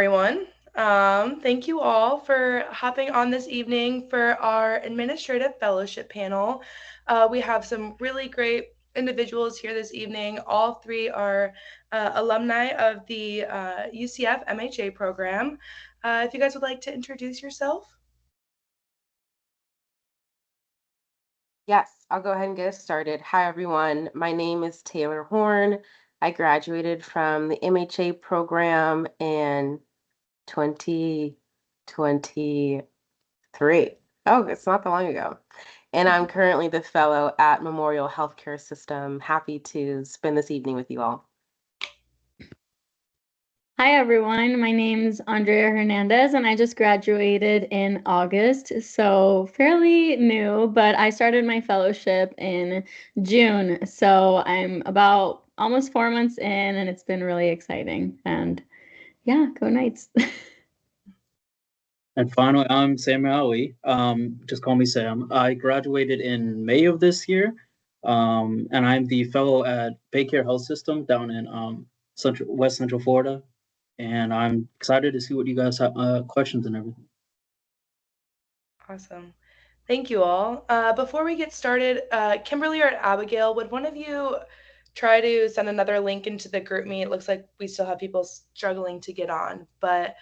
Everyone. Thank you all for hopping on this evening for our administrative fellowship panel. We have some really great individuals here this evening. All three are alumni of the UCF MHA program. If you guys would like to introduce yourself. Yes, I'll go ahead and get us started. Hi, everyone. My name is Taylor Horne. I graduated from the MHA program in 2023. Oh, it's not that long ago. And I'm currently the fellow at Memorial Healthcare System. Happy to spend this evening with you all. Hi, everyone. My name's Andrea Hernández, and I just graduated in August, so fairly new, but I started my fellowship in June, so I'm about almost 4 months in, and it's been really exciting. And yeah, go Knights. And finally, I'm Sam Ali. Just call me Sam. I graduated in May of this year, and I'm the fellow at BayCare Health System down in West Central Florida. And I'm excited to see what you guys have questions and everything. Awesome. Thank you all. Before we get started, Kimberly or Abigail, would one of you try to send another link into the group meet? It looks like we still have people struggling to get on, but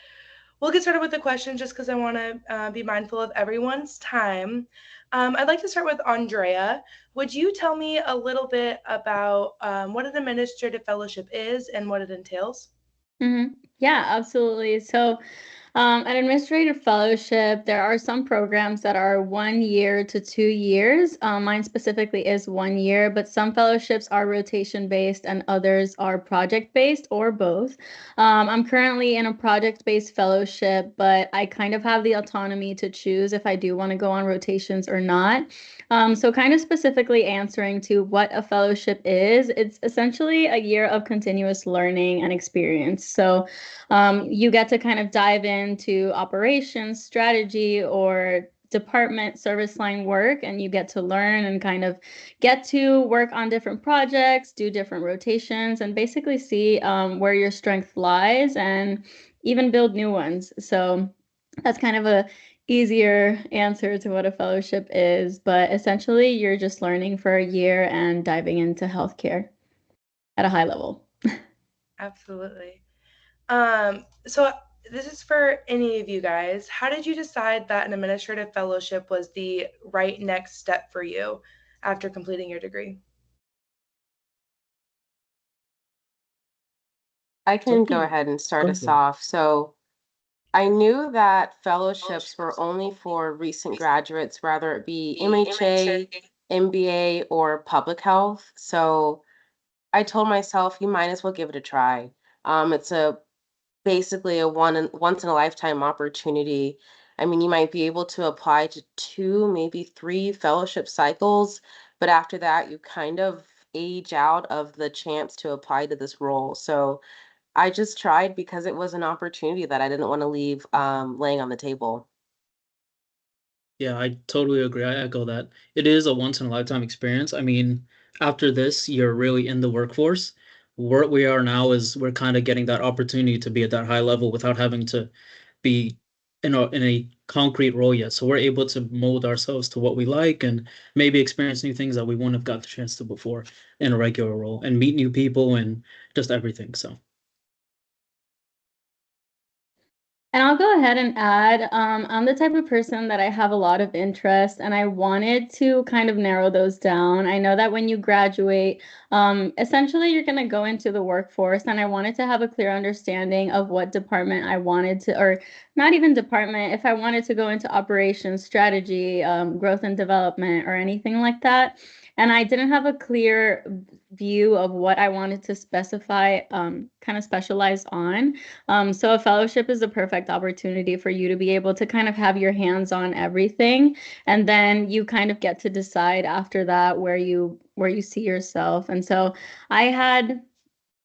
we'll get started with the questions just because I want to be mindful of everyone's time. I'd like to start with Andrea. Would you tell me a little bit about what an administrative fellowship is and what it entails? Yeah, absolutely. So an administrative fellowship, there are some programs that are 1 year to 2 years. Mine specifically is 1 year, but some fellowships are rotation based and others are project based or both. I'm currently in a project based fellowship, but I kind of have the autonomy to choose if I do want to go on rotations or not. So kind of specifically answering to what a fellowship is, it's essentially a year of continuous learning and experience. So you get to kind of dive into operations, strategy, or department service line work, and you get to learn and kind of get to work on different projects, do different rotations, and basically see where your strength lies and even build new ones. So that's kind of a easier answer to what a fellowship is, but essentially you're just learning for a year and diving into healthcare at a high level. Absolutely. So this is for any of you guys. How did you decide that an administrative fellowship was the right next step for you after completing your degree? I can go ahead and start us off. So I knew that fellowships were only for recent graduates, whether it be MHA, MBA, or public health. So I told myself, you might as well give it a try. It's basically a once in a lifetime opportunity. I mean, you might be able to apply to 2, maybe 3 fellowship cycles, but after that, you kind of age out of the chance to apply to this role. So I just tried because it was an opportunity that I didn't want to leave laying on the table. Yeah, I totally agree. I echo that. It is a once in a lifetime experience. I mean, after this, you're really in the workforce. Where we are now is we're kind of getting that opportunity to be at that high level without having to be in a concrete role yet. So we're able to mold ourselves to what we like and maybe experience new things that we wouldn't have got the chance to before in a regular role and meet new people and just everything. So And I'll go ahead and add, I'm the type of person that I have a lot of interest, and I wanted to kind of narrow those down. I know that when you graduate, essentially you're going to go into the workforce, and I wanted to have a clear understanding of what department I wanted to, or not even department, if I wanted to go into operations, strategy, growth and development, or anything like that. And I didn't have a clear view of what I wanted to specify, kind of specialize on. So a fellowship is a perfect opportunity for you to be able to kind of have your hands on everything, and then you kind of get to decide after that where you see yourself. And so I had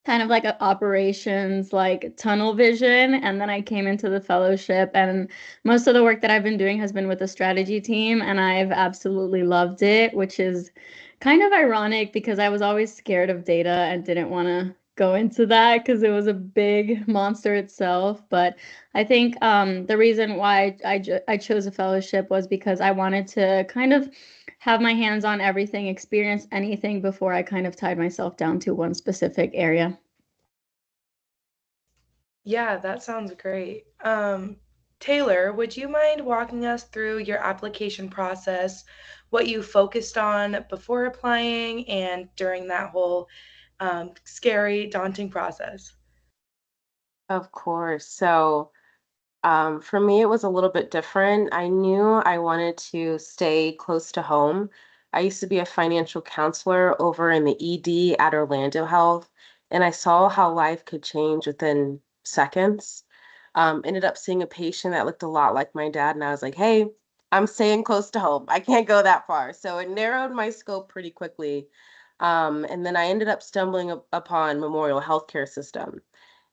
kind of like an operations like tunnel vision, and then I came into the fellowship, and most of the work that I've been doing has been with the strategy team, and I've absolutely loved it, which is kind of ironic because I was always scared of data and didn't want to go into that because it was a big monster itself. But I think the reason why I chose a fellowship was because I wanted to kind of have my hands on everything, experience anything before I kind of tied myself down to one specific area. Yeah, that sounds great. Taylor, would you mind walking us through your application process, what you focused on before applying and during that whole scary, daunting process? Of course. So, for me, it was a little bit different. I knew I wanted to stay close to home. I used to be a financial counselor over in the ED at Orlando Health, and I saw how life could change within seconds. Ended up seeing a patient that looked a lot like my dad, and I was like, hey, I'm staying close to home. I can't go that far. So it narrowed my scope pretty quickly. And then I ended up stumbling upon Memorial Healthcare System.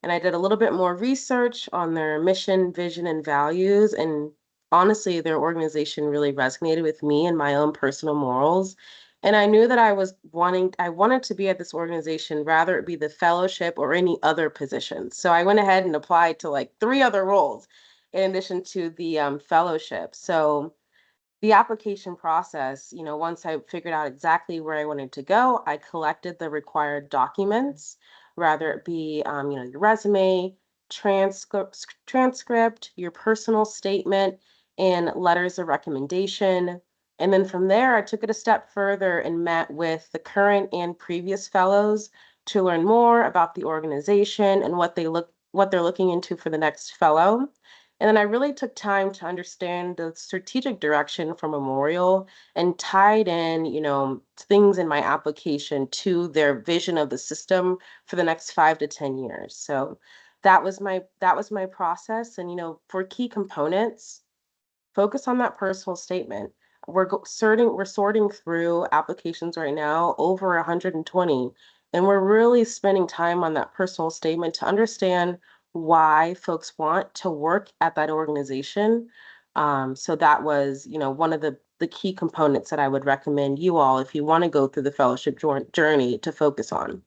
And I did a little bit more research on their mission, vision, and values. And honestly, their organization really resonated with me and my own personal morals. And I knew that I wanted to be at this organization, rather it be the fellowship or any other position. So I went ahead and applied to like 3 other roles in addition to the fellowship. So the application process, once I figured out exactly where I wanted to go, I collected the required documents, rather it be, your resume, transcript, your personal statement, and letters of recommendation. And then from there, I took it a step further and met with the current and previous fellows to learn more about the organization and what they're looking into for the next fellow. And then I really took time to understand the strategic direction for Memorial and tied in, things in my application to their vision of the system for the next 5 to 10 years. So that was my process. And for key components, focus on that personal statement. We're sorting through applications right now, over 120, and we're really spending time on that personal statement to understand why folks want to work at that organization. So that was, one of the key components that I would recommend you all if you want to go through the fellowship journey to focus on.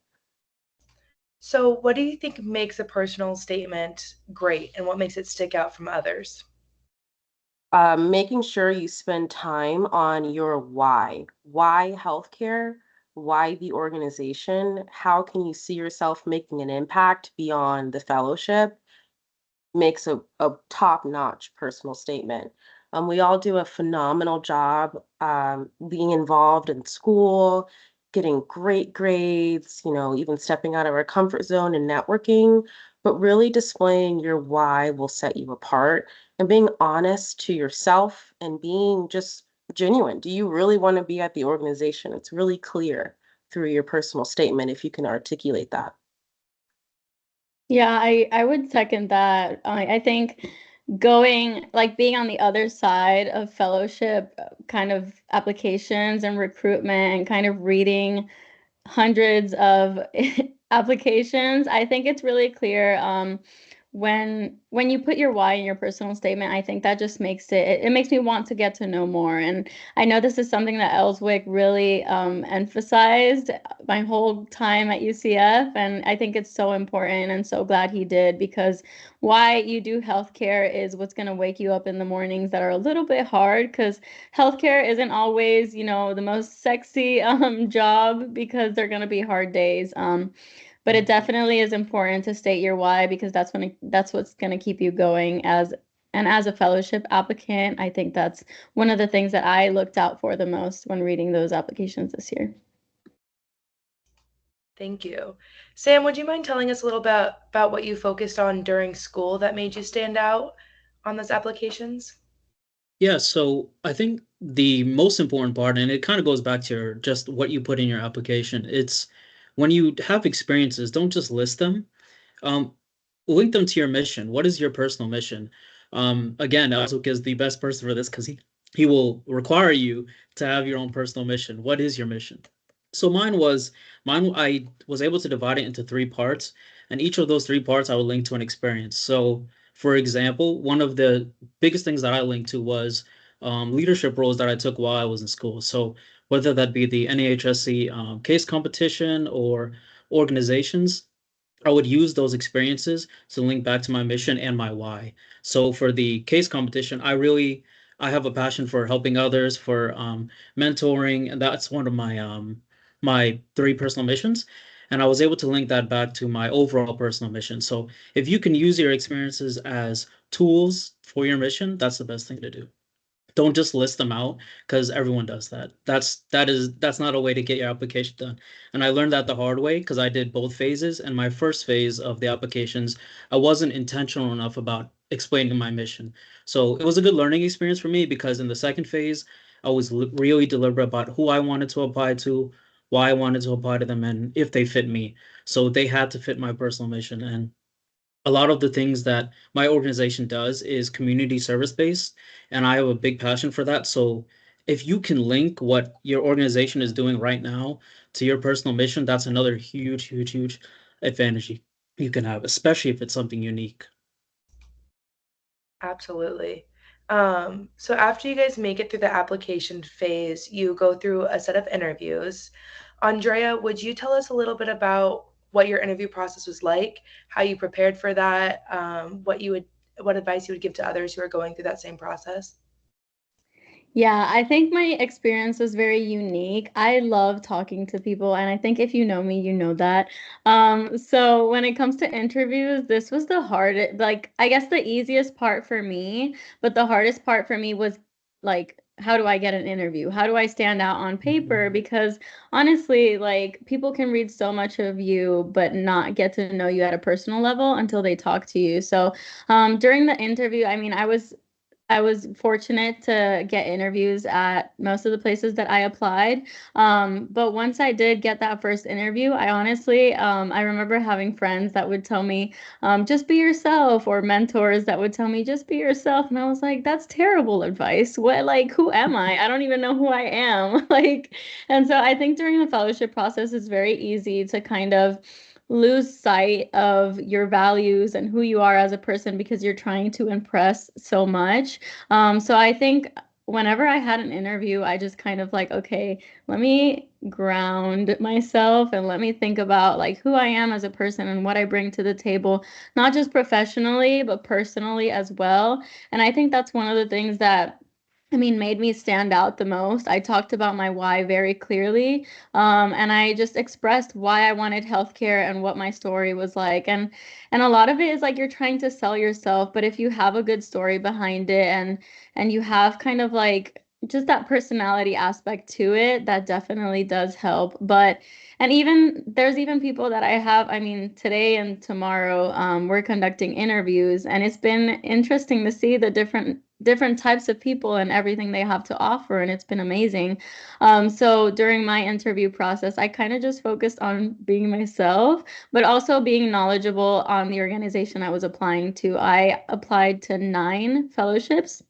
So, what do you think makes a personal statement great and what makes it stick out from others? Making sure you spend time on your why. Why healthcare? Why the organization? How can you see yourself making an impact beyond the fellowship? Makes a top-notch personal statement. We all do a phenomenal job being involved in school, getting great grades, even stepping out of our comfort zone and networking, but really displaying your why will set you apart and being honest to yourself and being just genuine. Do you really want to be at the organization? It's really clear through your personal statement if you can articulate that. Yeah, I would second that. I think being on the other side of fellowship kind of applications and recruitment and kind of reading hundreds of applications, I think it's really clear when you put your why in your personal statement, I think that just it makes me want to get to know more. And I know this is something that Ellswick really emphasized my whole time at UCF, and I think it's so important and so glad he did, because why you do healthcare is what's going to wake you up in the mornings that are a little bit hard, because healthcare isn't always, the most sexy job, because they're going to be hard days. But it definitely is important to state your why, because that's what's going to keep you going as a fellowship applicant. I think that's one of the things that I looked out for the most when reading those applications this year. Thank you. Sam, would you mind telling us a little bit about what you focused on during school that made you stand out on those applications? Yeah, so I think the most important part, and it kind of goes back to just what you put in your application, it's when you have experiences, don't just list them. Um, Link them to your mission. What is your personal mission? Again, Outlook is the best person for this because he will require you to have your own personal mission. What is your mission? So I was able to divide it into 3 parts, and each of those 3 parts I would link to an experience. So, for example, one of the biggest things that I linked to was leadership roles that I took while I was in school. So whether that be the NAHSC case competition or organizations, I would use those experiences to link back to my mission and my why. So for the case competition, I have a passion for helping others, for mentoring, and that's one of my three personal missions. And I was able to link that back to my overall personal mission. So if you can use your experiences as tools for your mission, that's the best thing to do. Don't just list them out because everyone does that. That's not a way to get your application done. And I learned that the hard way because I did both phases. And my first phase of the applications, I wasn't intentional enough about explaining my mission. So it was a good learning experience for me because in the second phase, I was really deliberate about who I wanted to apply to, why I wanted to apply to them, and if they fit me. So they had to fit my personal mission. And a lot of the things that my organization does is community service based, and I have a big passion for that. So if you can link what your organization is doing right now to your personal mission, that's another huge, huge, huge advantage you can have, especially if it's something unique. Absolutely. So after you guys make it through the application phase, you go through a set of interviews. Andrea, would you tell us a little bit about what your interview process was like, how you prepared for that, what advice you would give to others who are going through that same process? Yeah, I think my experience was very unique. I love talking to people, and I think if you know me, you know that. So when it comes to interviews, this was the hardest, like, I guess the easiest part for me, but the hardest part for me was like, how do I get an interview? How do I stand out on paper? Because honestly, like, people can read so much of you, but not get to know you at a personal level until they talk to you. So during the interview, I mean, I was fortunate to get interviews at most of the places that I applied. But once I did get that first interview, I honestly, I remember having friends that would tell me, just be yourself, or mentors that would tell me, just be yourself. And I was like, that's terrible advice. What, like, who am I? I don't even know who I am. Like, and so I think during the fellowship process, it's very easy to kind of lose sight of your values and who you are as a person because you're trying to impress so much. So I think whenever I had an interview, I just kind of like, okay, let me ground myself and let me think about like who I am as a person and what I bring to the table, not just professionally, but personally as well. And I think that's one of the things that made me stand out the most. I talked about my why very clearly, and I just expressed why I wanted healthcare and what my story was like. And a lot of it is like you're trying to sell yourself, but if you have a good story behind it and you have kind of like just that personality aspect to it, that definitely does help. But and even there's even people that I have, today and tomorrow, we're conducting interviews, and it's been interesting to see the different types of people and everything they have to offer, and it's been amazing. So during my interview process, I kind of just focused on being myself, but also being knowledgeable on the organization I was applying to. I applied to 9 fellowships,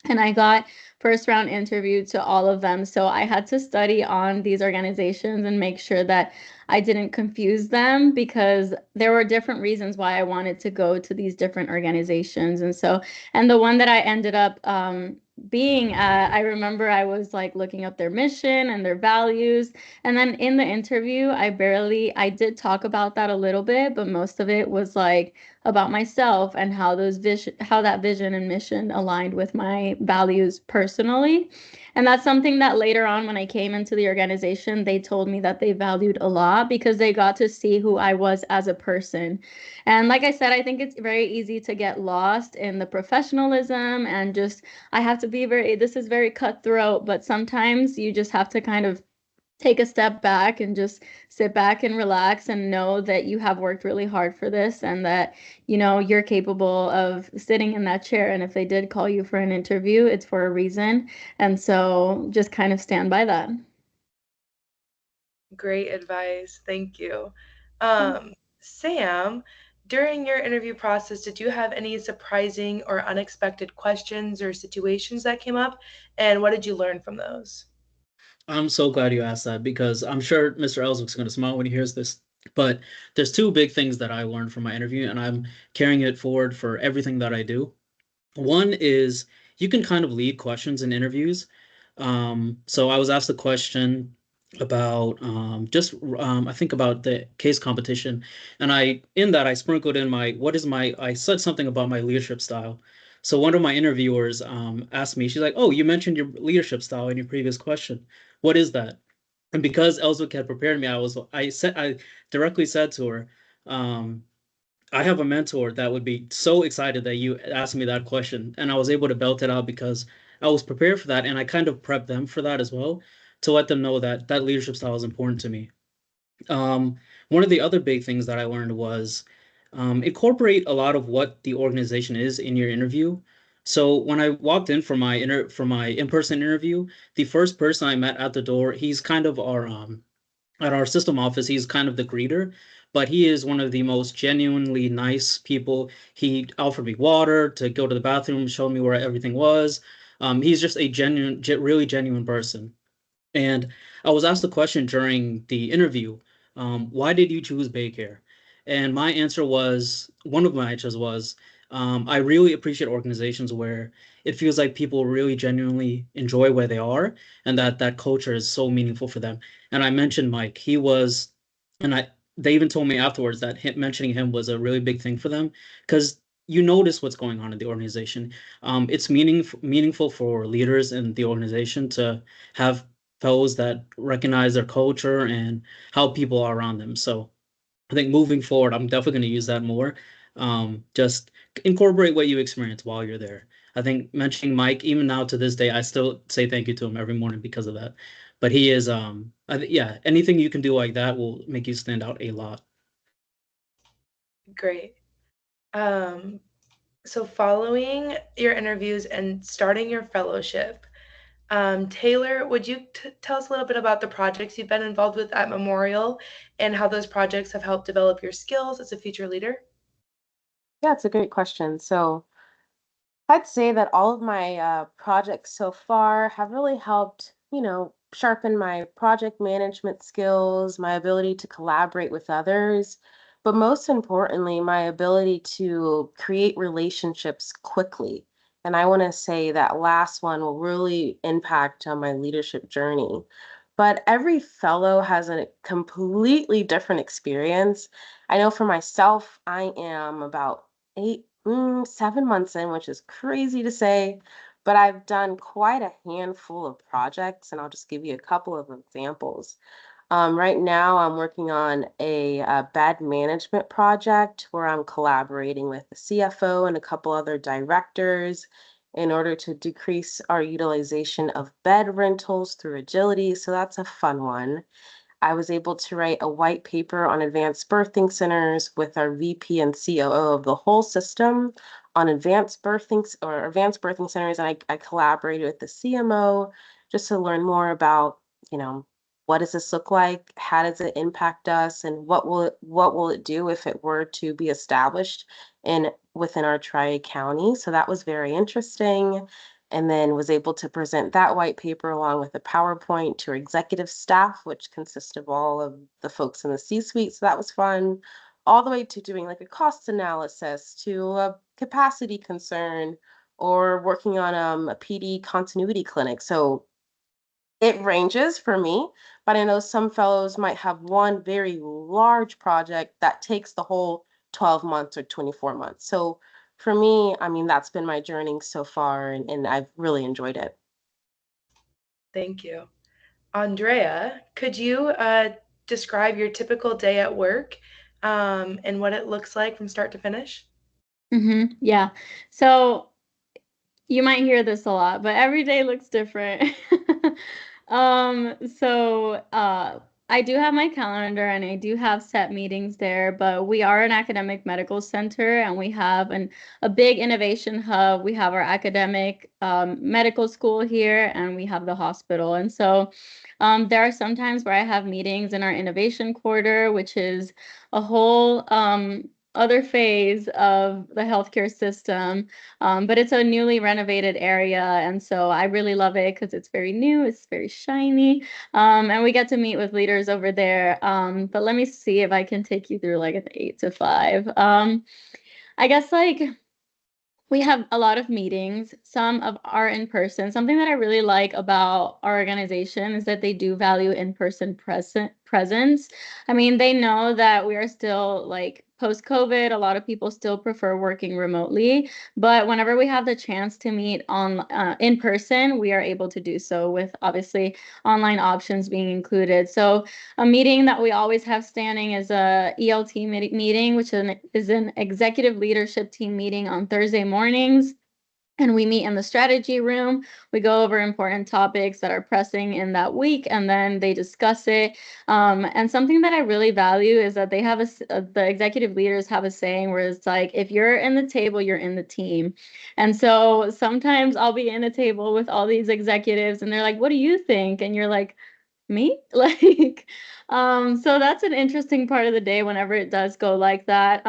and I got first round interview to all of them. So I had to study on these organizations and make sure that I didn't confuse them, because there were different reasons why I wanted to go to these different organizations. And the one that I ended up being at, I remember I was like looking up their mission and their values. And then in the interview, I did talk about that a little bit, but most of it was like about myself and how that vision and mission aligned with my values personally. And that's something that later on, when I came into the organization, they told me that they valued a lot, because they got to see who I was as a person. And like I said, I think it's very easy to get lost in the professionalism and just, this is very cutthroat, but sometimes you just have to kind of take a step back and just sit back and relax and know that you have worked really hard for this, and that, you're capable of sitting in that chair. And if they did call you for an interview, it's for a reason. And so just kind of stand by that. Great advice. Thank you. Sam, during your interview process, did you have any surprising or unexpected questions or situations that came up? And what did you learn from those? I'm so glad you asked that because I'm sure Mr. Ellswick's going to smile when he hears this. But there's two big things that I learned from my interview, and I'm carrying it forward for everything that I do. One is you can kind of lead questions in interviews. So I was asked a question, about I think about the case competition, and I sprinkled in I said something about my leadership style. So one of my interviewers asked me, she's like, "Oh, you mentioned your leadership style in your previous question. What is that?" And because Ellswick had prepared me, I directly said to her, um, I have a mentor that would be so excited that you asked me that question. And I was able to belt it out because I was prepared for that. And I kind of prepped them for that as well, to let them know that that leadership style is important to me. Um, One of the other big things that I learned was incorporate a lot of what the organization is in your interview. So when I walked in for my in-person interview, the first person I met at the door, he's kind of our at our system office, he's kind of the greeter, but he is one of the most genuinely nice people. He offered me water to go to the bathroom, showed me where everything was. He's just a really genuine person. And I was asked the question during the interview, why did you choose BayCare? And one of my answers was, I really appreciate organizations where it feels like people really genuinely enjoy where they are and that culture is so meaningful for them. And I mentioned Mike. And they even told me afterwards that mentioning him was a really big thing for them because you notice what's going on in the organization. It's meaningful for leaders in the organization to have fellows that recognize their culture and how people are around them. So I think moving forward, I'm definitely going to use that more. Just incorporate what you experience while you're there. I think mentioning Mike, even now to this day, I still say thank you to him every morning because of that. But he is, yeah, anything you can do like that will make you stand out a lot. Great. So following your interviews and starting your fellowship, Taylor, would you tell us a little bit about the projects you've been involved with at Memorial and how those projects have helped develop your skills as a future leader? Yeah, it's a great question. So I'd say that all of my projects so far have really helped, sharpen my project management skills, my ability to collaborate with others, but most importantly, my ability to create relationships quickly. And I want to say that last one will really impact on my leadership journey. But every fellow has a completely different experience. I know for myself, I am about 7 months in, which is crazy to say, but I've done quite a handful of projects, and I'll just give you a couple of examples. Right now, I'm working on a bed management project where I'm collaborating with the CFO and a couple other directors in order to decrease our utilization of bed rentals through agility. So that's a fun one. I was able to write a white paper on advanced birthing centers with our VP and COO of the whole system on advanced birthing centers. And I collaborated with the CMO just to learn more about, you know, what does this look like? How does it impact us? And what will it do if it were to be established within our Tri-County? So that was very interesting, and then was able to present that white paper along with a PowerPoint to our executive staff, which consists of all of the folks in the C-suite. So that was fun, all the way to doing like a cost analysis, to a capacity concern, or working on a PD continuity clinic. So it ranges for me, but I know some fellows might have one very large project that takes the whole 12 months or 24 months. So for me, I mean, that's been my journey so far, and I've really enjoyed it. Thank you. Andrea, could you describe your typical day at work and what it looks like from start to finish? Yeah. So you might hear this a lot, but every day looks different. So I do have my calendar and I do have set meetings there, but we are an academic medical center and we have a big innovation hub. We have our academic medical school here and we have the hospital. And so there are some times where I have meetings in our innovation quarter, which is a whole other phase of the healthcare system. But it's a newly renovated area, and so I really love it because it's very new, it's very shiny, and we get to meet with leaders over there. But let me see if I can take you through like an 8 to 5. I guess like We have a lot of meetings. Some of are in person. Something that I really like about our organization is that they do value in-person presence. I mean, they know that we are still like post-COVID. A lot of people still prefer working remotely, but whenever we have the chance to meet on in person, we are able to do so with obviously online options being included. So a meeting that we always have standing is a ELT meeting, which is an executive leadership team meeting on Thursday mornings. And we meet in the strategy room. We go over important topics that are pressing in that week, and then they discuss it. And something that I really value is that they have the executive leaders have a saying where it's like, if you're in the table, you're in the team. And so sometimes I'll be in a table with all these executives, and they're like, "What do you think?" And you're like, me? Like, so that's an interesting part of the day whenever it does go like that.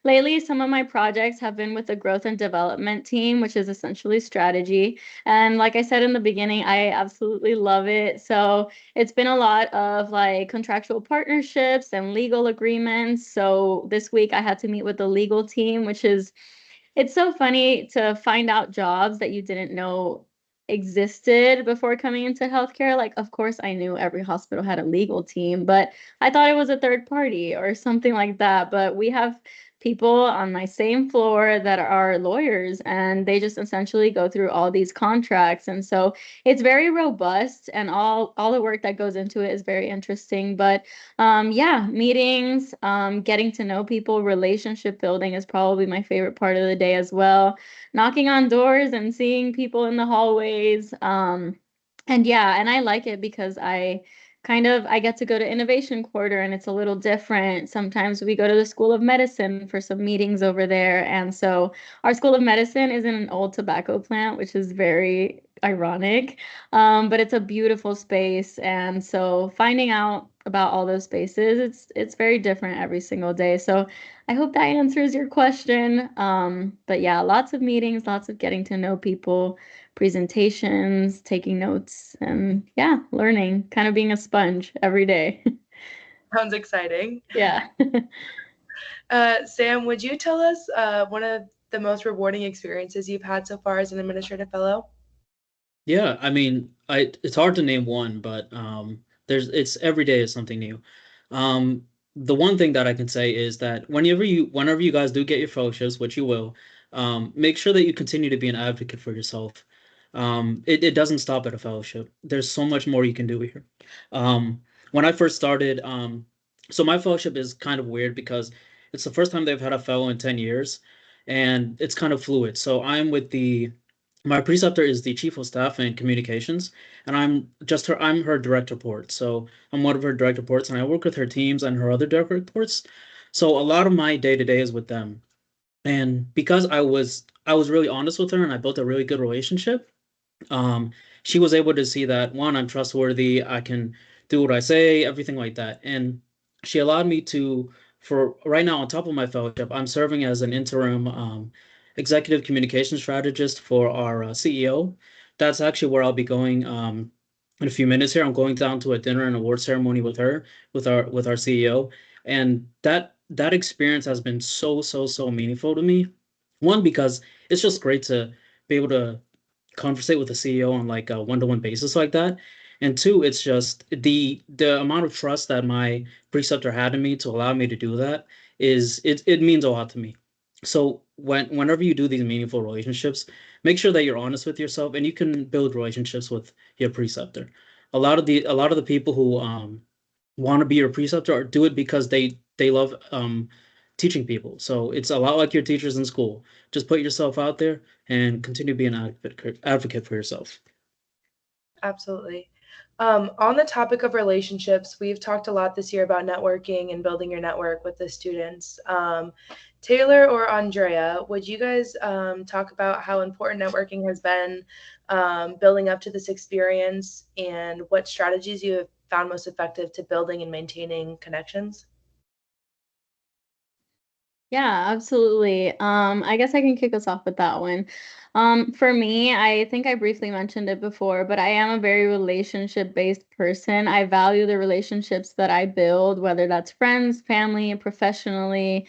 Lately, some of my projects have been with the growth and development team, which is essentially strategy. And like I said in the beginning, I absolutely love it. So it's been a lot of like contractual partnerships and legal agreements. So this week I had to meet with the legal team, which is it's so funny to find out jobs that you didn't know existed before coming into healthcare. Like, of course, I knew every hospital had a legal team, but I thought it was a third party or something like that. But we have people on my same floor that are lawyers, and they just essentially go through all these contracts. And so it's very robust, and all the work that goes into it is very interesting. But yeah, meetings, getting to know people, relationship building is probably my favorite part of the day as well. Knocking on doors and seeing people in the hallways. And yeah, and I like it because I get to go to Innovation Quarter, and it's a little different. Sometimes we go to the School of Medicine for some meetings over there. And so our School of Medicine is in an old tobacco plant, which is very ironic. But it's a beautiful space. And so finding out about all those spaces, it's very different every single day. So I hope that answers your question. But yeah, lots of meetings, lots of getting to know people, presentations, taking notes, and yeah, learning, kind of being a sponge every day. Sounds exciting. Yeah. Sam, would you tell us one of the most rewarding experiences you've had so far as an administrative fellow? Yeah, I mean, it's hard to name one, but it's every day is something new. Um, the one thing that I can say is that whenever you guys do get your fellowships, which you will, make sure that you continue to be an advocate for yourself. It doesn't stop at a fellowship. There's so much more you can do here. When I first started, so my fellowship is kind of weird because it's the first time they've had a fellow in 10 years, and it's kind of fluid. So my preceptor is the chief of staff and communications, and I'm her direct report. So I'm one of her direct reports, and I work with her teams and her other direct reports. So a lot of my day to day is with them. And because I was really honest with her and I built a really good relationship, um, she was able to see that one, I'm trustworthy, I can do what I say, everything like that. And she allowed me to, for right now, on top of my fellowship, I'm serving as an interim executive communication strategist for our CEO. That's actually where I'll be going in a few minutes here. I'm going down to a dinner and award ceremony with her, with our CEO. And that experience has been so meaningful to me. One, because it's just great to be able to conversate with the CEO on like a one-to-one basis like that. And two, it's just the amount of trust that my preceptor had in me to allow me to do that it means a lot to me. So whenever you do these meaningful relationships, make sure that you're honest with yourself and you can build relationships with your preceptor. A lot of the people who want to be your preceptor or do it because they love teaching people. So it's a lot like your teachers in school. Just put yourself out there and continue to be an advocate for yourself. Absolutely. On the topic of relationships, we've talked a lot this year about networking and building your network with the students. Taylor or Andrea, would you guys talk about how important networking has been building up to this experience and what strategies you have found most effective to building and maintaining connections? Yeah, absolutely. I guess I can kick us off with that one. For me, I think I briefly mentioned it before, but I am a very relationship-based person. I value the relationships that I build, whether that's friends, family, professionally,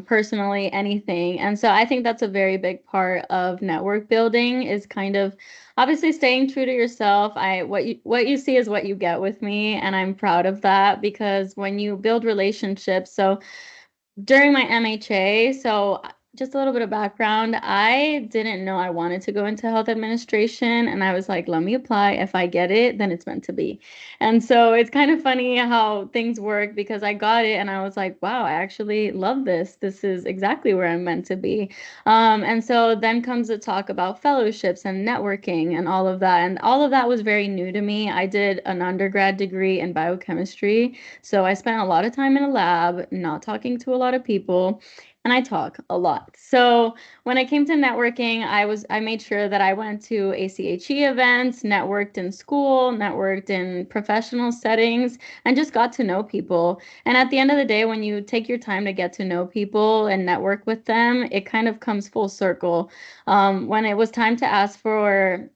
personally, anything. And so I think that's a very big part of network building is kind of obviously staying true to yourself. What you see is what you get with me, and I'm proud of that because when you build relationships, so during my MHA, so just a little bit of background, I didn't know I wanted to go into health administration, and I was like, let me apply. If I get it, then it's meant to be. And so it's kind of funny how things work because I got it and I was like, wow, I actually love this. This is exactly where I'm meant to be. And so then comes the talk about fellowships and networking and all of that. And all of that was very new to me. I did an undergrad degree in biochemistry. So I spent a lot of time in a lab, not talking to a lot of people, and I talk a lot. So when it came to networking, I made sure that I went to ACHE events, networked in school, networked in professional settings, and just got to know people. And at the end of the day, when you take your time to get to know people and network with them, it kind of comes full circle. When it was time to ask for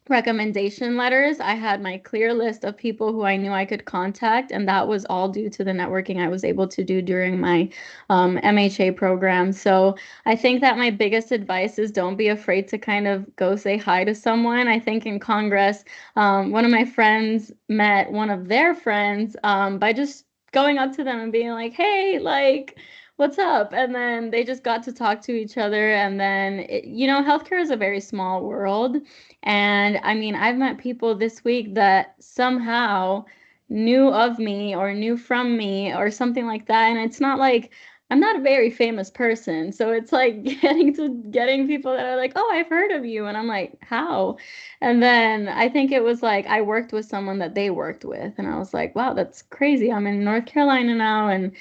recommendation letters, I had my clear list of people who I knew I could contact, and that was all due to the networking I was able to do during my MHA program. So I think that my biggest advice is don't be afraid to kind of go say hi to someone. I think in Congress, one of my friends met one of their friends by just going up to them and being like, hey, like, what's up? And then they just got to talk to each other. And then, healthcare is a very small world. And I mean, I've met people this week that somehow knew of me or knew from me or something like that. And it's not like I'm not a very famous person. So it's like getting people that are like, oh, I've heard of you. And I'm like, how? And then I think it was like I worked with someone that they worked with. And I was like, wow, that's crazy. I'm in North Carolina now. And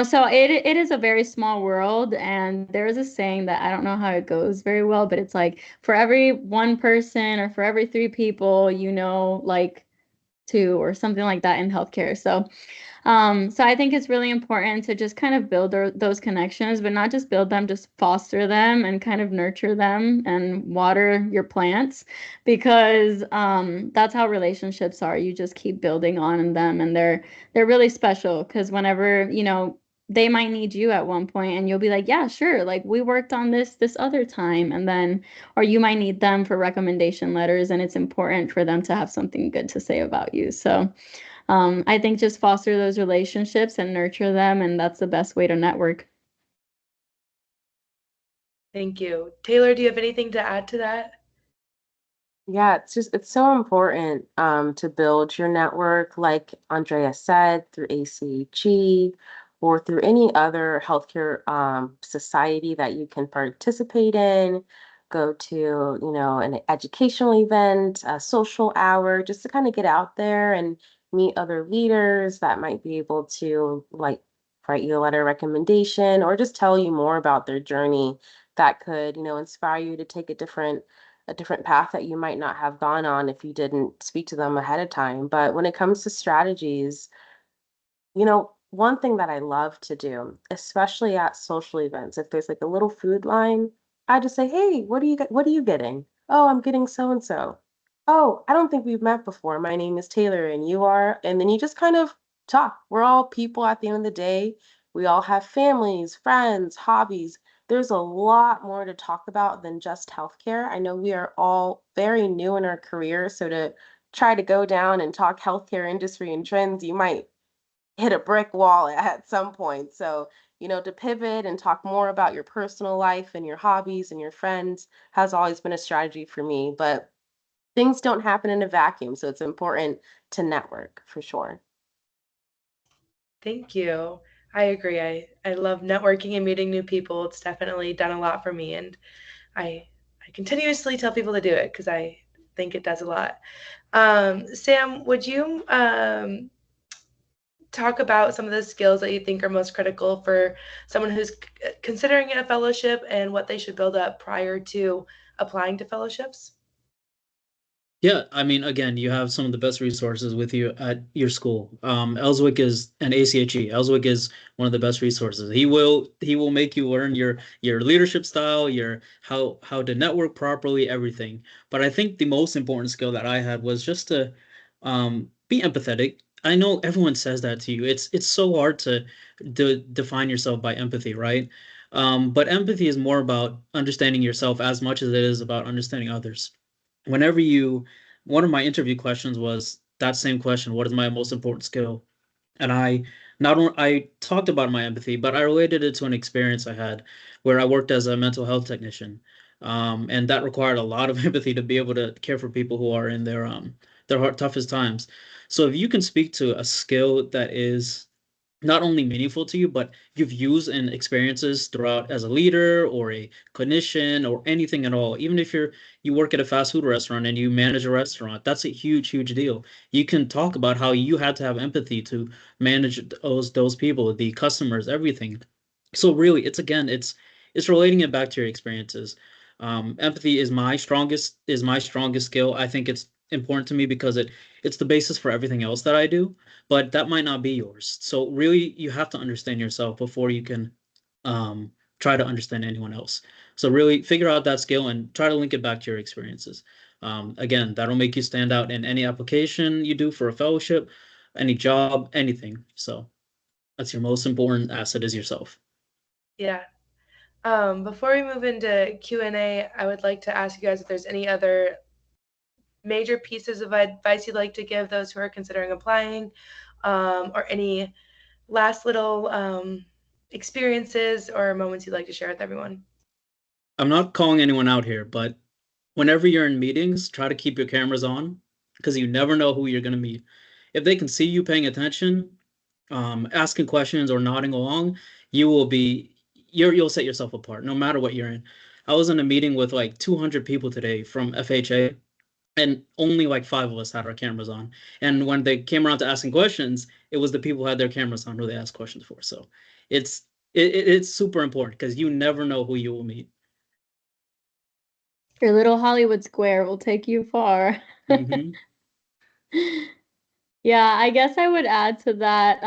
so it is a very small world, and there is a saying that I don't know how it goes very well, but it's like for every one person or for every three people, like two or something like that in healthcare. So I think it's really important to just kind of build those connections, but not just build them, just foster them and kind of nurture them and water your plants because that's how relationships are. You just keep building on them, and they're really special because whenever, they might need you at one point and you'll be like, yeah, sure. Like we worked on this other time. And then, or you might need them for recommendation letters, and it's important for them to have something good to say about you. So I think just foster those relationships and nurture them, and that's the best way to network. Thank you. Taylor, do you have anything to add to that? Yeah, it's so important to build your network, like Andrea said, through ACHE or through any other healthcare society that you can participate in. Go to, an educational event, a social hour, just to kind of get out there and meet other leaders that might be able to like write you a letter of recommendation or just tell you more about their journey that could, inspire you to take a different path that you might not have gone on if you didn't speak to them ahead of time. But when it comes to strategies, one thing that I love to do, especially at social events, if there's like a little food line, I just say, "Hey, what are you getting?" "Oh, I'm getting so and so." "Oh, I don't think we've met before. My name is Taylor and you are." And then you just kind of talk. We're all people at the end of the day. We all have families, friends, hobbies. There's a lot more to talk about than just healthcare. I know we are all very new in our career, so to try to go down and talk healthcare industry and trends, you might hit a brick wall at some point. So, to pivot and talk more about your personal life and your hobbies and your friends has always been a strategy for me. But things don't happen in a vacuum. So it's important to network for sure. Thank you. I agree. I love networking and meeting new people. It's definitely done a lot for me, and I I continuously tell people to do it because I think it does a lot. Sam, would you talk about some of the skills that you think are most critical for someone who's considering a fellowship and what they should build up prior to applying to fellowships? Yeah, I mean, again, you have some of the best resources with you at your school. Ellswick is an ACHE. Ellswick is one of the best resources. He will make you learn your leadership style, your how to network properly, everything. But I think the most important skill that I had was just to be empathetic. I know everyone says that to you. It's so hard to define yourself by empathy, right? But empathy is more about understanding yourself as much as it is about understanding others. Whenever you One of my interview questions was that same question, what is my most important skill? And I not only I talked about my empathy, but I related it to an experience I had where I worked as a mental health technician. And that required a lot of empathy to be able to care for people who are in their toughest times. So if you can speak to a skill that is not only meaningful to you, but you've used in experiences throughout as a leader or a clinician or anything at all. Even if you work at a fast food restaurant and you manage a restaurant, that's a huge, huge deal. You can talk about how you had to have empathy to manage those people, the customers, everything. So really, it's relating it back to your experiences. Empathy is my strongest skill. I think it's important to me because it's the basis for everything else that I do, but that might not be yours. So really, you have to understand yourself before you can um, try to understand anyone else. So really, figure out that skill and try to link it back to your experiences. Again, that'll make you stand out in any application you do for a fellowship, any job, anything. So that's your most important asset is yourself. Yeah. Before we move into Q&A, I would like to ask you guys if there's any other major pieces of advice you'd like to give those who are considering applying, or any last little experiences or moments you'd like to share with everyone. I'm not calling anyone out here, but whenever you're in meetings, try to keep your cameras on because you never know who you're going to meet. If they can see you paying attention, asking questions or nodding along, you'll set yourself apart no matter what you're in. I was in a meeting with like 200 people today from FHA, and only like five of us had our cameras on. And when they came around to asking questions, it was the people who had their cameras on who they asked questions for. So it's it's super important because you never know who you will meet. Your little Hollywood square will take you far. Mm-hmm. Yeah, I guess I would add to that.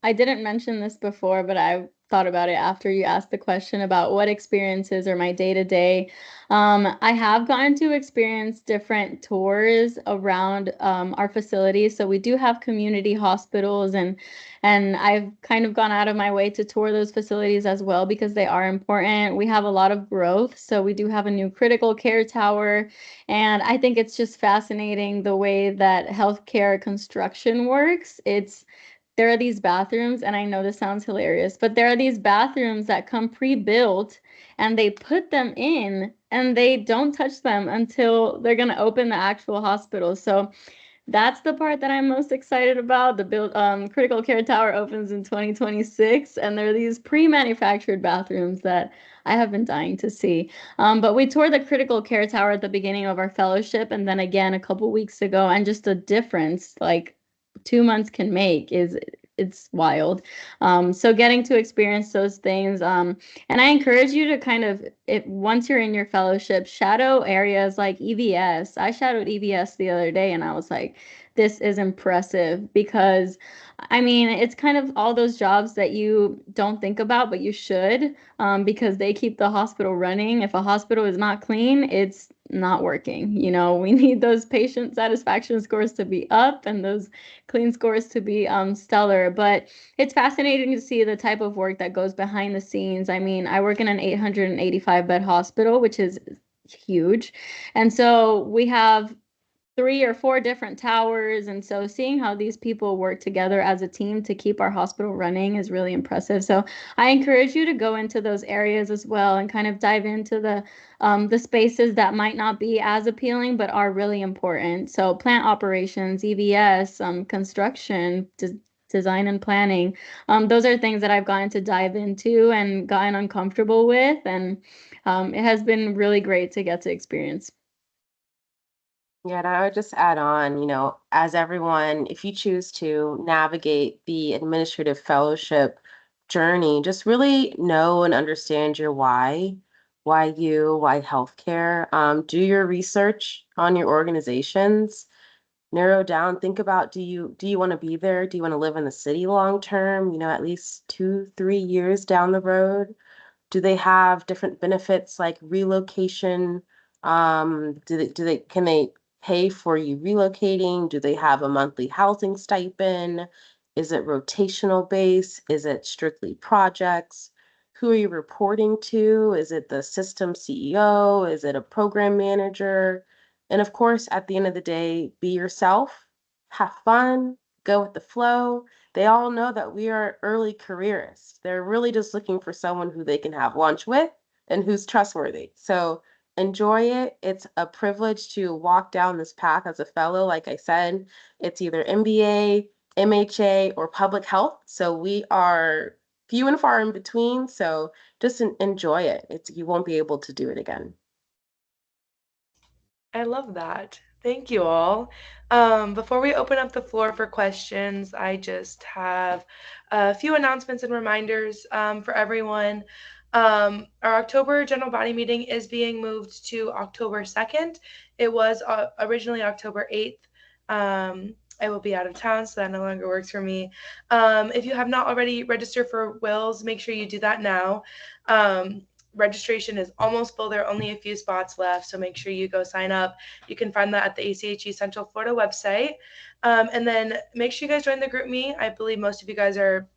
I didn't mention this before, but I thought about it after you asked the question about what experiences are my day-to-day. I have gotten to experience different tours around our facilities. So we do have community hospitals, and I've kind of gone out of my way to tour those facilities as well because they are important. We have a lot of growth. So we do have a new critical care tower. And I think it's just fascinating the way that healthcare construction works. There are these bathrooms, and I know this sounds hilarious, but there are these bathrooms that come pre-built and they put them in and they don't touch them until they're going to open the actual hospital. So that's the part that I'm most excited about. The critical care tower opens in 2026, and there are these pre-manufactured bathrooms that I have been dying to see. But we toured the critical care tower at the beginning of our fellowship, and then again a couple weeks ago, and just the difference like 2 months can make is it's wild. So getting to experience those things, and I encourage you to kind of, once you're in your fellowship, shadow areas like EVS. I shadowed EVS the other day and I was like, this is impressive because I mean, it's kind of all those jobs that you don't think about, but you should, because they keep the hospital running. If a hospital is not clean, it's not working. You know, we need those patient satisfaction scores to be up and those clean scores to be stellar. But it's fascinating to see the type of work that goes behind the scenes. I mean, I work in an 885 bed hospital, which is huge. And so we have 3 or 4 different towers. And so seeing how these people work together as a team to keep our hospital running is really impressive. So I encourage you to go into those areas as well and kind of dive into the spaces that might not be as appealing, but are really important. So plant operations, EVS, construction, design and planning. Those are things that I've gotten to dive into and gotten uncomfortable with. And it has been really great to get to experience. Yeah, and I would just add on, as everyone, if you choose to navigate the administrative fellowship journey, just really know and understand your why. why you, why healthcare. Do your research on your organizations, narrow down, think about, do you want to be there? Do you want to live in the city long term, at least 2-3 years down the road? Do they have different benefits like relocation? Can they pay for you relocating? Do they have a monthly housing stipend? Is it rotational base? Is it strictly projects? Who are you reporting to? Is it the system CEO? Is it a program manager? And of course, at the end of the day, be yourself, have fun, go with the flow. They all know that we are early careerists. They're really just looking for someone who they can have lunch with and who's trustworthy. So enjoy it. It's a privilege to walk down this path as a fellow. Like I said, it's either MBA, MHA, or public health. So we are few and far in between. So just enjoy it. You won't be able to do it again. I love that. Thank you all. Before we open up the floor for questions, I just have a few announcements and reminders for everyone. Our October general body meeting is being moved to October 2nd. It was originally October 8th. I will be out of town, so that no longer works for me. If you have not already registered for Wills, make sure you do that now. Registration is almost full. There are only a few spots left, so make sure you go sign up. You can find that at the ACHE Central Florida website. And then make sure you guys join the GroupMe. I believe most of you guys are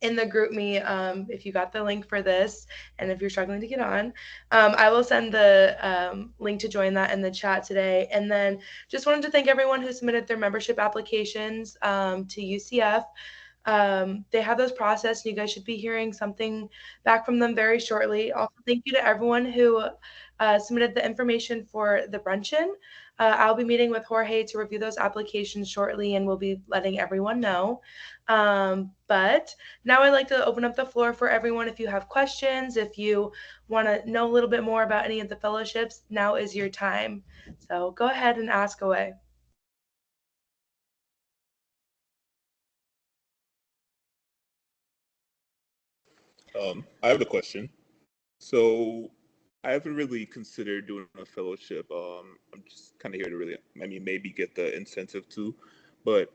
in the GroupMe if you got the link for this, and if you're struggling to get on. I will send the link to join that in the chat today. And then just wanted to thank everyone who submitted their membership applications to UCF. They have those processed, and you guys should be hearing something back from them very shortly. Also, thank you to everyone who submitted the information for the bruncheon. I'll be meeting with Jorge to review those applications shortly, and we'll be letting everyone know. But now I'd like to open up the floor for everyone. If you have questions, if you want to know a little bit more about any of the fellowships, now is your time. So go ahead and ask away. I have a question. So I haven't really considered doing a fellowship. I'm just kind of here to really, maybe get the incentive to, but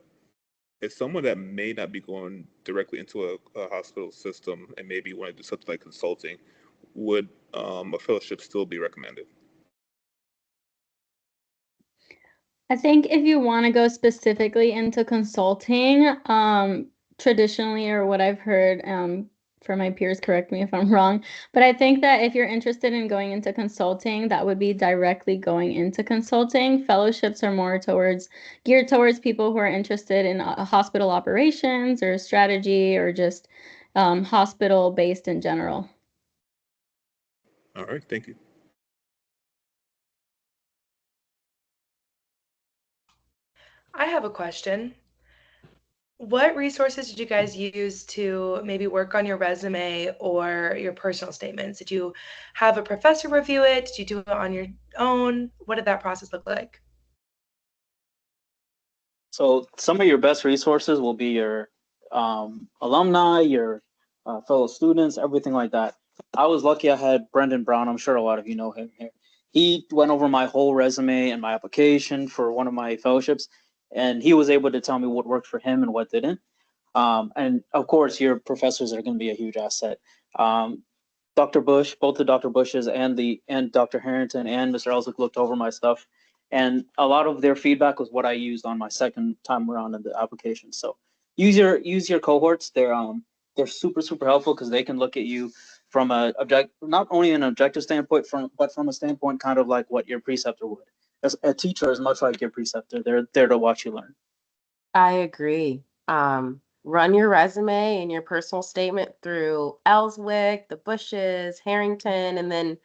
as someone that may not be going directly into a hospital system and maybe want to do something like consulting, would a fellowship still be recommended? I think if you want to go specifically into consulting, traditionally, or what I've heard, for my peers, correct me if I'm wrong, but I think that if you're interested in going into consulting, that would be directly going into consulting. Fellowships are more geared towards people who are interested in hospital operations or strategy, or just hospital based in general. All right, thank you. I have a question. What resources did you guys use to maybe work on your resume or your personal statements? Did you have a professor review it? Did you do it on your own? What did that process look like? So some of your best resources will be your alumni, your fellow students, everything like that. I was lucky I had Brendan Brown. I'm sure a lot of you know him here. He went over my whole resume and my application for one of my fellowships, and he was able to tell me what worked for him and what didn't. And of course, your professors are going to be a huge asset. Dr. Bush, both the Dr. Bushes and Dr. Harrington and Mr. Ellswick looked over my stuff, and a lot of their feedback was what I used on my second time around in the application. So use your cohorts. They're super helpful because they can look at you from not only an objective standpoint, but from a standpoint kind of like what your preceptor would. As a teacher is much like your preceptor. They're there to watch you learn. I agree. Run your resume and your personal statement through Ellswick, the Bushes, Harrington, and then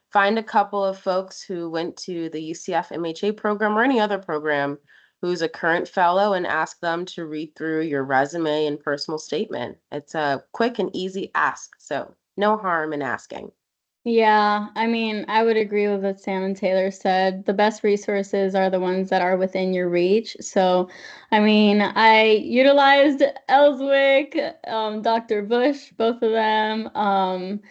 find a couple of folks who went to the UCF MHA program or any other program who's a current fellow and ask them to read through your resume and personal statement. It's a quick and easy ask, so no harm in asking. Yeah, I mean, I would agree with what Sam and Taylor said. The best resources are the ones that are within your reach. So, I mean, I utilized Ellswick, Dr. Bush, both of them,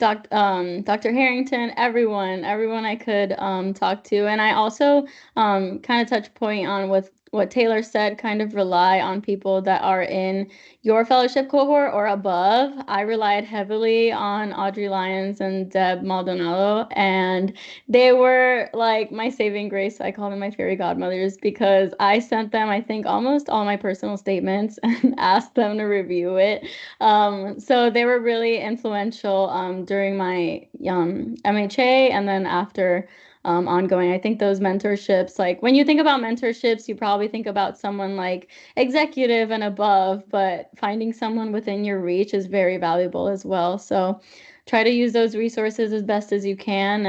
Dr. Harrington, everyone I could talk to. And I also kind of touch point on with what Taylor said, kind of rely on people that are in your fellowship cohort or above. I relied heavily on Audrey Lyons and Deb Maldonado, and they were like my saving grace. I call them my fairy godmothers because I sent them, I think, almost all my personal statements and asked them to review it. So they were really influential during my MHA and then after ongoing. I think those mentorships, like when you think about mentorships, you probably think about someone like executive and above, but finding someone within your reach is very valuable as well. So try to use those resources as best as you can.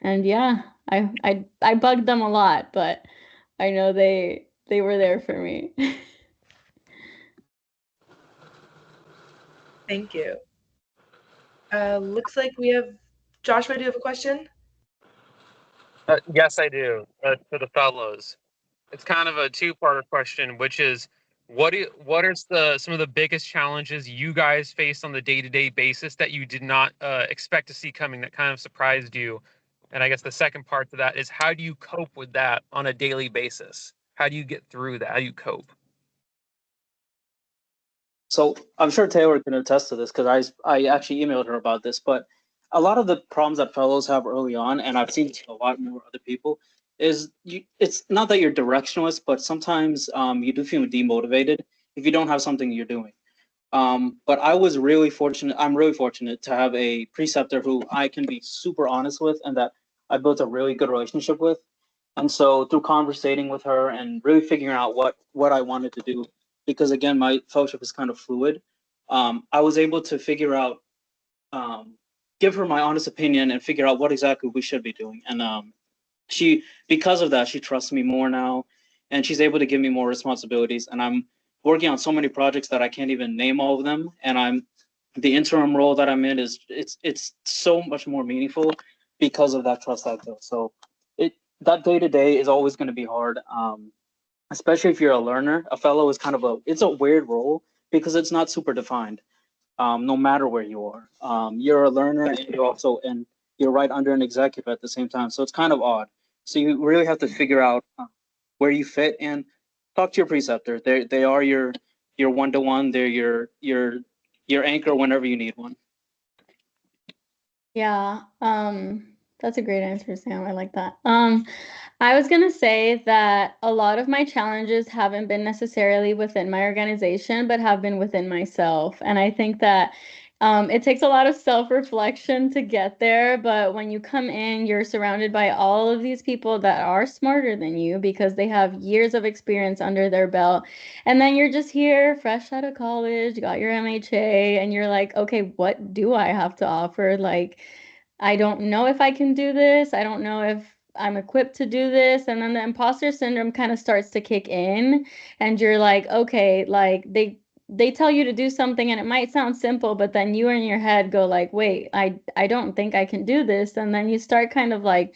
And yeah, I bugged them a lot, but I know they were there for me. Thank you. Looks like we have Joshua. Do you have a question? Yes, I do. For the fellows, it's kind of a two-part question, which is what are some of the biggest challenges you guys face on the day-to-day basis that you did not expect to see coming, that kind of surprised you? And I guess the second part to that is how do you cope with that on a daily basis? How do you get through that? How do you cope? So I'm sure Taylor can attest to this because I actually emailed her about this, but a lot of the problems that fellows have early on, and I've seen a lot more other people, is it's not that you're directionless, but sometimes you do feel demotivated if you don't have something you're doing. But I was really fortunate. I'm really fortunate to have a preceptor who I can be super honest with and that I built a really good relationship with. And so through conversating with her and really figuring out what I wanted to do, because again, my fellowship is kind of fluid, I was able to figure out, give her my honest opinion and figure out what exactly we should be doing. And because of that, she trusts me more now, and she's able to give me more responsibilities. And I'm working on so many projects that I can't even name all of them. And the interim role that I'm in it's so much more meaningful because of that trust I built. So that day to day is always going to be hard, especially if you're a learner. A fellow is kind of it's a weird role because it's not super defined. No matter where you are, you're a learner and you're right under an executive at the same time. So it's kind of odd. So you really have to figure out where you fit and talk to your preceptor. They are your one-to-one. They're your anchor whenever you need one. Yeah, that's a great answer, Sam. I like that. I was gonna say that a lot of my challenges haven't been necessarily within my organization, but have been within myself. And I think that it takes a lot of self-reflection to get there, but when you come in, you're surrounded by all of these people that are smarter than you because they have years of experience under their belt. And then you're just here, fresh out of college, got your MHA, and you're like, okay, what do I have to offer? Like, I don't know if I can do this. I don't know if I'm equipped to do this. And then the imposter syndrome kind of starts to kick in, and you're like, okay, like they tell you to do something and it might sound simple, but then you in your head go like, wait, I don't think I can do this. And then you start kind of like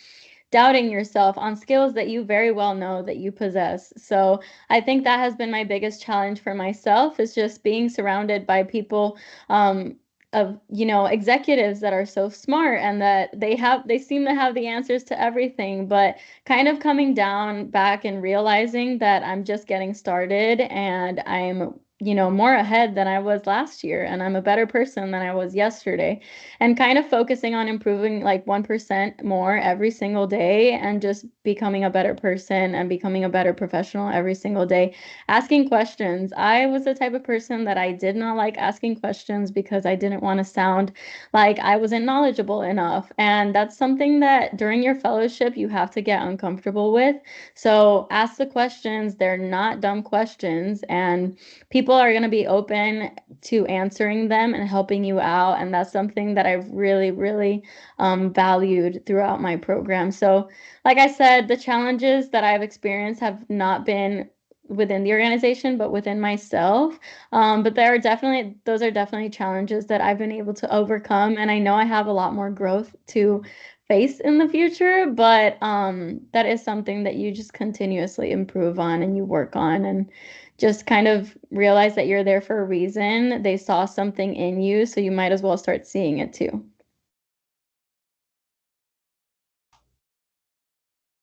doubting yourself on skills that you very well know that you possess. So I think that has been my biggest challenge for myself, is just being surrounded by people of executives that are so smart and that they seem to have the answers to everything, but kind of coming down back and realizing that I'm just getting started and I'm more ahead than I was last year, and I'm a better person than I was yesterday, and kind of focusing on improving like 1% more every single day and just becoming a better person and becoming a better professional every single day. Asking questions. I was the type of person that I did not like asking questions because I didn't want to sound like I wasn't knowledgeable enough. And that's something that during your fellowship you have to get uncomfortable with. So ask the questions. They're not dumb questions, and people are going to be open to answering them and helping you out. And that's something that I've really, really valued throughout my program. So like I said, the challenges that I've experienced have not been within the organization, but within myself. But those are definitely challenges that I've been able to overcome. And I know I have a lot more growth to face in the future, but that is something that you just continuously improve on and you work on, and just kind of realize that you're there for a reason. They saw something in you, so you might as well start seeing it too.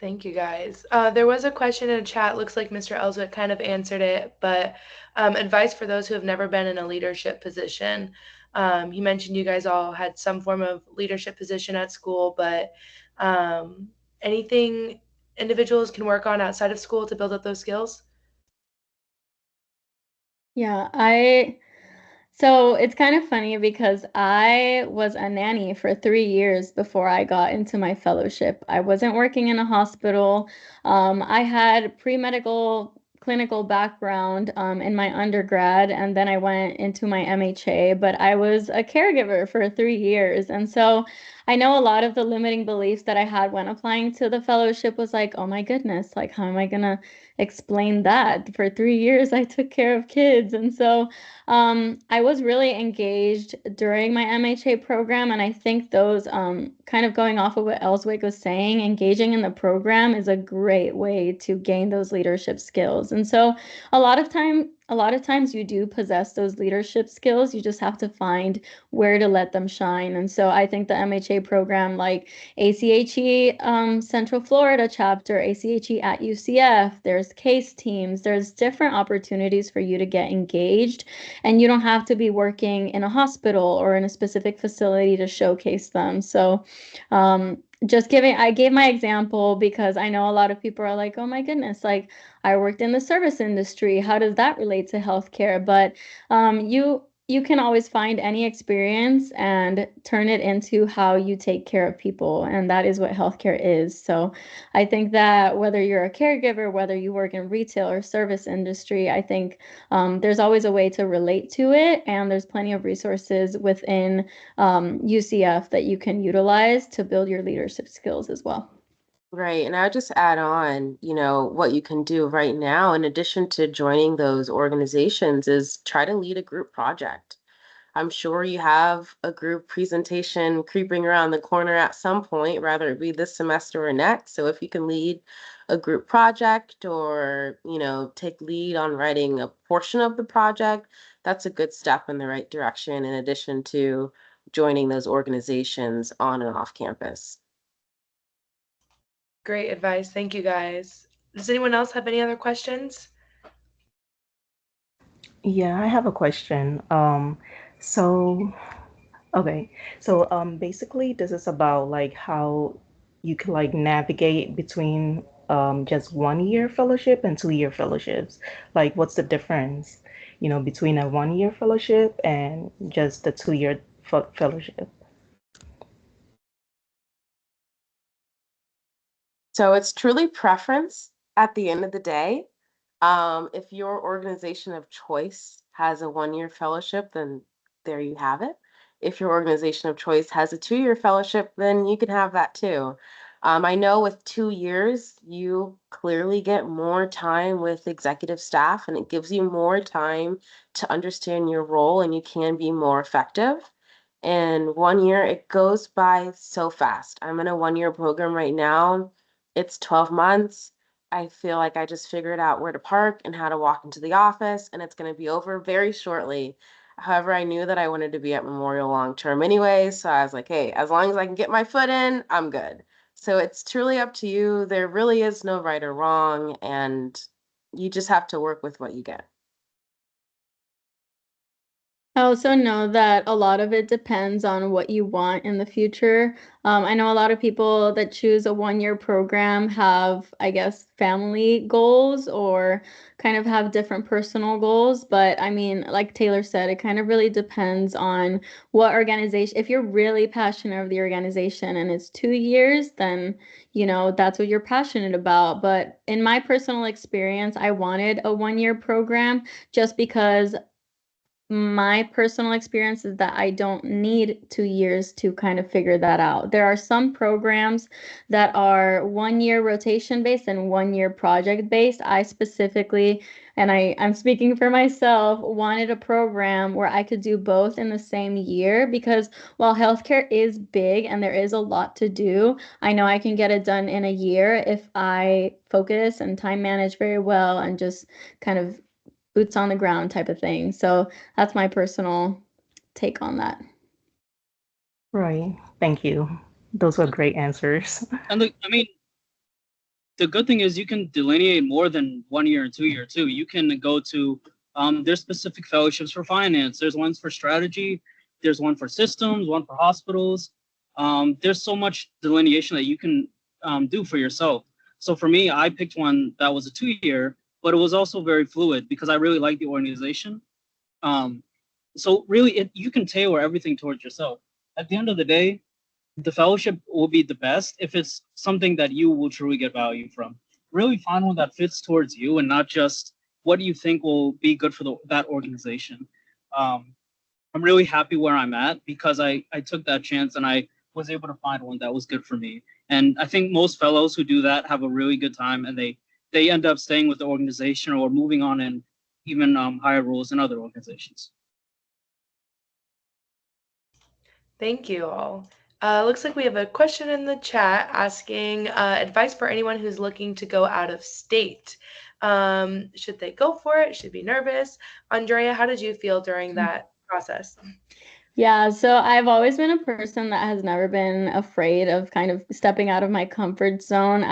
Thank you, guys. There was a question in the chat. Looks like Mr. Ellswick kind of answered it, but advice for those who have never been in a leadership position. He mentioned you guys all had some form of leadership position at school, but anything individuals can work on outside of school to build up those skills? Yeah, so it's kind of funny because I was a nanny for 3 years before I got into my fellowship. I wasn't working in a hospital. I had pre-medical clinical background in my undergrad, and then I went into my MHA, but I was a caregiver for 3 years. And so I know a lot of the limiting beliefs that I had when applying to the fellowship was like, oh my goodness, like how am I gonna explain that? For 3 years, I took care of kids. And so I was really engaged during my MHA program, and I think those kind of going off of what Ellswick was saying, engaging in the program is a great way to gain those leadership skills. And so a lot of times you do possess those leadership skills. You just have to find where to let them shine. And so I think the MHA program, like ACHE Central Florida chapter, ACHE at UCF, there's case teams, there's different opportunities for you to get engaged, and you don't have to be working in a hospital or in a specific facility to showcase them. So I gave my example because I know a lot of people are like, oh my goodness, like I worked in the service industry. How does that relate to healthcare? But you can always find any experience and turn it into how you take care of people. And that is what healthcare is. So I think that whether you're a caregiver, whether you work in retail or service industry, I think there's always a way to relate to it. And there's plenty of resources within UCF that you can utilize to build your leadership skills as well. Right. And I'll just add on, what you can do right now, in addition to joining those organizations, is try to lead a group project. I'm sure you have a group presentation creeping around the corner at some point, whether it be this semester or next. So if you can lead a group project or, take lead on writing a portion of the project, that's a good step in the right direction, in addition to joining those organizations on and off campus. Great advice. Thank you, guys. Does anyone else have any other questions? Yeah, I have a question. So basically this is about like how you can like navigate between just 1 year fellowship and 2 year fellowships. Like what's the difference, between a 1 year fellowship and just the 2 year fellowship? So it's truly preference at the end of the day. If your organization of choice has a 1 year fellowship, then there you have it. If your organization of choice has a 2 year fellowship, then you can have that too. I know with 2 years, you clearly get more time with executive staff, and it gives you more time to understand your role, and you can be more effective. And 1 year, it goes by so fast. I'm in a 1 year program right now. It's 12 months. I feel like I just figured out where to park and how to walk into the office, and it's going to be over very shortly. However, I knew that I wanted to be at Memorial long term anyway, so I was like, hey, as long as I can get my foot in, I'm good. So it's truly up to you. There really is no right or wrong, and you just have to work with what you get. I also know that a lot of it depends on what you want in the future. I know a lot of people that choose a 1 year program have, I guess, family goals or kind of have different personal goals. But I mean, like Taylor said, it kind of really depends on what organization. If you're really passionate of the organization and it's 2 years, then that's what you're passionate about. But in my personal experience, I wanted a 1 year program just because my personal experience is that I don't need 2 years to kind of figure that out. There are some programs that are 1 year rotation based and 1 year project based. I specifically, and I'm speaking for myself, wanted a program where I could do both in the same year, because while healthcare is big and there is a lot to do, I know I can get it done in a year if I focus and time manage very well and just kind of boots on the ground type of thing. So that's my personal take on that. Right. Thank you. Those were great answers. And the good thing is you can delineate more than 1 year and 2 year too. You can go to there's specific fellowships for finance. There's ones for strategy. There's one for systems, one for hospitals. There's so much delineation that you can do for yourself. So for me, I picked one that was a 2 year, but it was also very fluid because I really like the organization. So really, you can tailor everything towards yourself. At the end of the day, the fellowship will be the best if it's something that you will truly get value from. Really find one that fits towards you and not just what do you think will be good for that organization. I'm really happy where I'm at because I took that chance and I was able to find one that was good for me. And I think most fellows who do that have a really good time and they end up staying with the organization or moving on in even higher roles in other organizations. Thank you all. Looks like we have a question in the chat asking advice for anyone who's looking to go out of state. Should they go for it? Should be nervous? Andrea, how did you feel during that process? Yeah, so I've always been a person that has never been afraid of kind of stepping out of my comfort zone.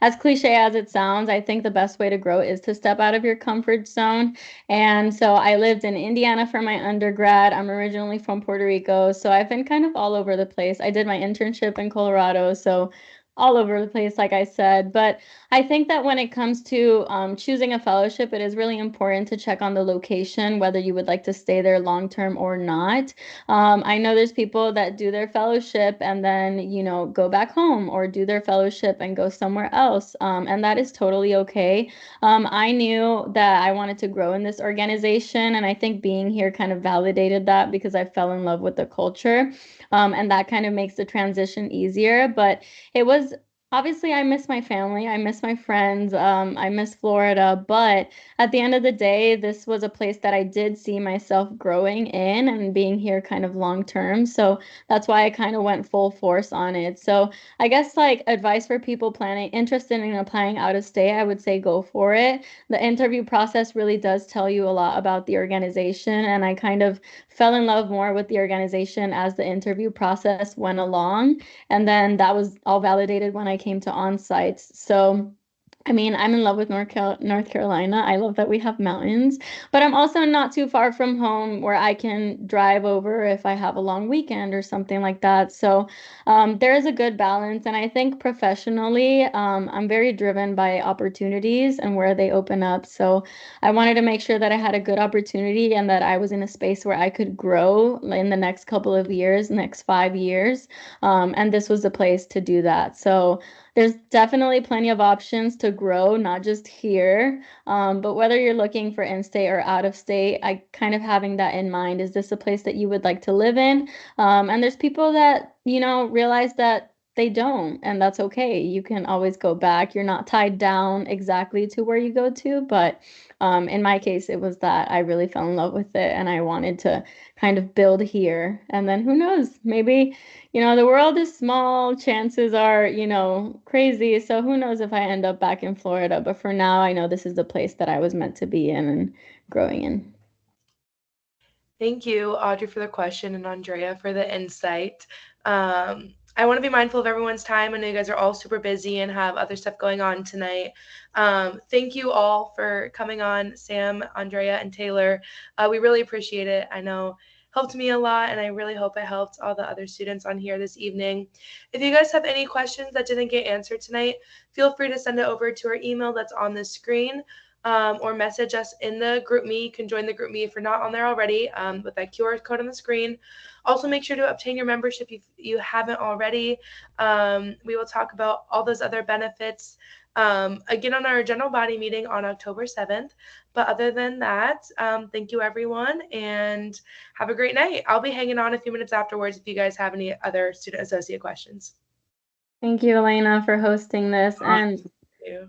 As cliche as it sounds, I think the best way to grow is to step out of your comfort zone. And so I lived in Indiana for my undergrad. I'm originally from Puerto Rico, so I've been kind of all over the place. I did my internship in Colorado, so all over the place, like I said. But I think that when it comes to choosing a fellowship, it is really important to check on the location, whether you would like to stay there long term or not. I know there's people that do their fellowship and then, go back home or do their fellowship and go somewhere else. And that is totally okay. I knew that I wanted to grow in this organization. And I think being here kind of validated that because I fell in love with the culture. And that kind of makes the transition easier. But it was obviously, I miss my family. I miss my friends. I miss Florida. But at the end of the day, this was a place that I did see myself growing in and being here kind of long term. So that's why I kind of went full force on it. So I guess like advice for people interested in applying out of state, I would say go for it. The interview process really does tell you a lot about the organization. And I kind of fell in love more with the organization as the interview process went along. And then that was all validated when I came to on-sites. So I mean, I'm in love with North Carolina. I love that we have mountains, but I'm also not too far from home where I can drive over if I have a long weekend or something like that. So there is a good balance. And I think professionally, I'm very driven by opportunities and where they open up. So I wanted to make sure that I had a good opportunity and that I was in a space where I could grow in the next couple of years, next 5 years. And this was the place to do that. So there's definitely plenty of options to grow, not just here, but whether you're looking for in-state or out of state, I kind of having that in mind. Is this a place that you would like to live in? And there's people that, realize that they don't, and that's okay. You can always go back. You're not tied down exactly to where you go to, but in my case, it was that I really fell in love with it and I wanted to kind of build here. And then who knows, maybe the world is small, chances are, crazy. So who knows if I end up back in Florida. But for now, I know this is the place that I was meant to be in and growing in. Thank you, Audrey, for the question and Andrea for the insight. I want to be mindful of everyone's time. I know you guys are all super busy and have other stuff going on tonight. Thank you all for coming on, Sam, Andrea, and Taylor. We really appreciate it. I know helped me a lot, and I really hope it helped all the other students on here this evening. If you guys have any questions that didn't get answered tonight, feel free to send it over to our email that's on the screen, or message us in the GroupMe. You can join the GroupMe if you're not on there already, with that QR code on the screen. Also, make sure to obtain your membership if you haven't already. We will talk about all those other benefits again on our general body meeting on October 7th. But other than that, thank you, everyone, and have a great night. I'll be hanging on a few minutes afterwards if you guys have any other student associate questions. Thank you, Alayna, for hosting this. And thank you.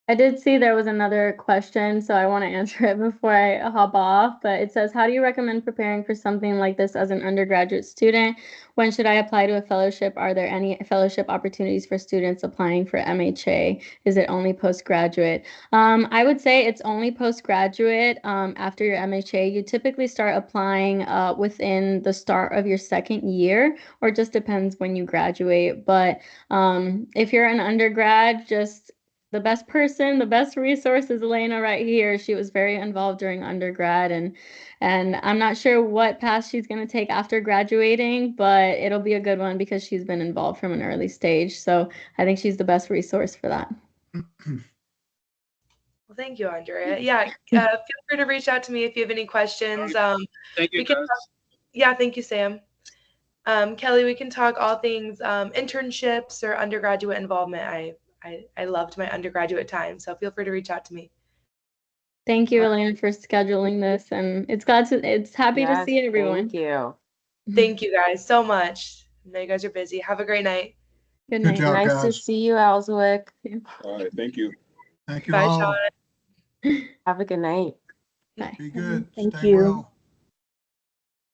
I did see there was another question, so I want to answer it before I hop off. But it says, how do you recommend preparing for something like this as an undergraduate student? When should I apply to a fellowship? Are there any fellowship opportunities for students applying for MHA? Is it only postgraduate? I would say it's only postgraduate. After your MHA, you typically start applying within the start of your second year, or it just depends when you graduate. But if you're an undergrad, just the best person, the best resource is Alayna right here. She was very involved during undergrad, and I'm not sure what path she's going to take after graduating, but it'll be a good one because she's been involved from an early stage. So I think she's the best resource for that. Well, thank you, Andrea. Yeah, feel free to reach out to me if you have any questions. Thank you, guys. Yeah, thank you, Sam. Kelly, we can talk all things internships or undergraduate involvement. I loved my undergraduate time, so feel free to reach out to me. Thank you, Alayna, for scheduling this, and it's happy to see everyone. Thank you. Thank you guys so much. I know you guys are busy. Have a great night. Good night. Good job, Nice to guys. see you, Ellswick. All right, thank you. Thank you Bye, all. Sean. Have a good night. Bye. Be good. Thank Stay you. well.